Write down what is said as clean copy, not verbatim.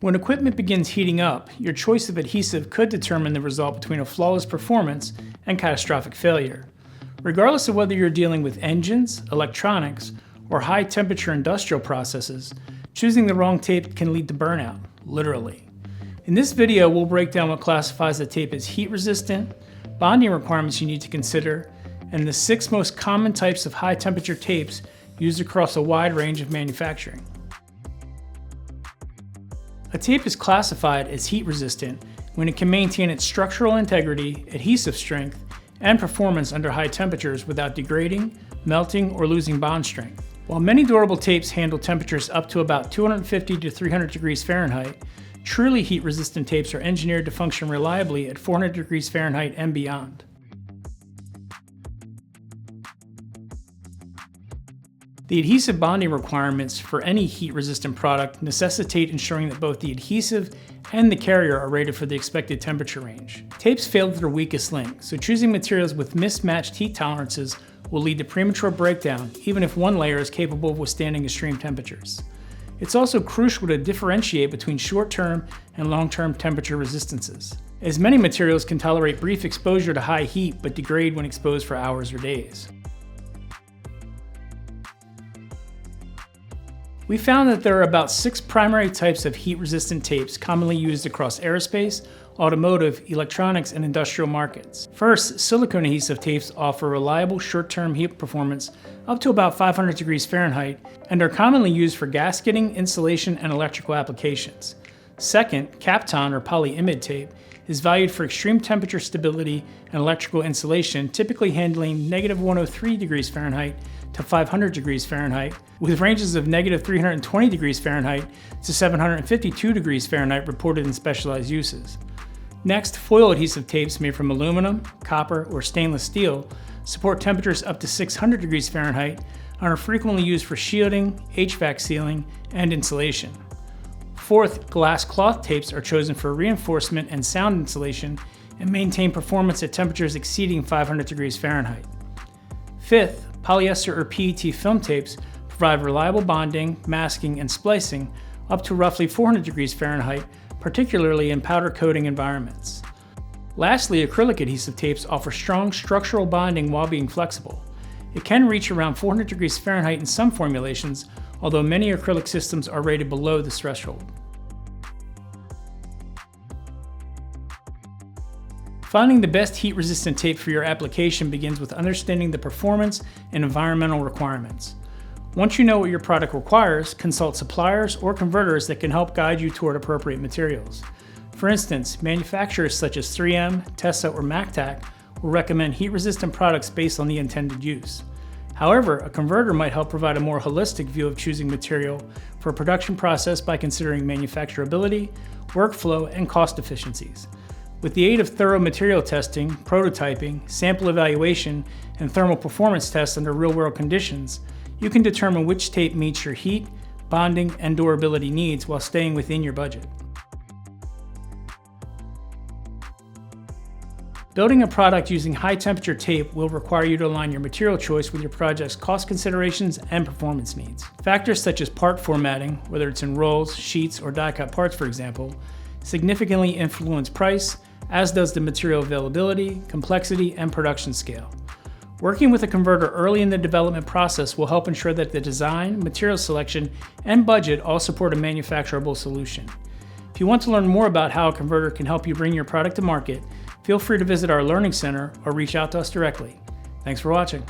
When equipment begins heating up, your choice of adhesive could determine the result between a flawless performance and catastrophic failure. Regardless of whether you're dealing with engines, electronics, or high-temperature industrial processes, choosing the wrong tape can lead to burnout, literally. In this video, we'll break down what classifies a tape as heat-resistant, bonding requirements you need to consider, and the 6 most common types of high-temperature tapes used across a wide range of manufacturing. A tape is classified as heat-resistant when it can maintain its structural integrity, adhesive strength, and performance under high temperatures without degrading, melting, or losing bond strength. While many durable tapes handle temperatures up to about 250 to 300 degrees Fahrenheit, truly heat-resistant tapes are engineered to function reliably at 400 degrees Fahrenheit and beyond. The adhesive bonding requirements for any heat-resistant product necessitate ensuring that both the adhesive and the carrier are rated for the expected temperature range. Tapes fail at their weakest link, so choosing materials with mismatched heat tolerances will lead to premature breakdown, even if one layer is capable of withstanding extreme temperatures. It's also crucial to differentiate between short-term and long-term temperature resistances, as many materials can tolerate brief exposure to high heat but degrade when exposed for hours or days. We found that there are about 6 primary types of heat-resistant tapes commonly used across aerospace, automotive, electronics, and industrial markets. First, silicone adhesive tapes offer reliable short-term heat performance up to about 500 degrees Fahrenheit and are commonly used for gasketing, insulation, and electrical applications. Second, Kapton or polyimide tape is valued for extreme temperature stability and electrical insulation, typically handling -103 degrees Fahrenheit to 500 degrees Fahrenheit, with ranges of -320 degrees Fahrenheit to 752 degrees Fahrenheit reported in specialized uses. Next, foil adhesive tapes made from aluminum, copper, or stainless steel support temperatures up to 600 degrees Fahrenheit and are frequently used for shielding, HVAC sealing, and insulation. Fourth, glass cloth tapes are chosen for reinforcement and sound insulation and maintain performance at temperatures exceeding 500 degrees Fahrenheit. Fifth, polyester or PET film tapes provide reliable bonding, masking, and splicing up to roughly 400 degrees Fahrenheit, particularly in powder coating environments. Lastly, acrylic adhesive tapes offer strong structural bonding while being flexible. It can reach around 400 degrees Fahrenheit in some formulations, although many acrylic systems are rated below this threshold. Finding the best heat-resistant tape for your application begins with understanding the performance and environmental requirements. Once you know what your product requires, consult suppliers or converters that can help guide you toward appropriate materials. For instance, manufacturers such as 3M, Tessa, or MacTac will recommend heat-resistant products based on the intended use. However, a converter might help provide a more holistic view of choosing material for a production process by considering manufacturability, workflow, and cost efficiencies. With the aid of thorough material testing, prototyping, sample evaluation, and thermal performance tests under real-world conditions, you can determine which tape meets your heat, bonding, and durability needs while staying within your budget. Building a product using high-temperature tape will require you to align your material choice with your project's cost considerations and performance needs. Factors such as part formatting, whether it's in rolls, sheets, or die-cut parts for example, significantly influence price, as does the material availability, complexity, and production scale. Working with a converter early in the development process will help ensure that the design, material selection, and budget all support a manufacturable solution. If you want to learn more about how a converter can help you bring your product to market, feel free to visit our Learning Center or reach out to us directly. Thanks for watching.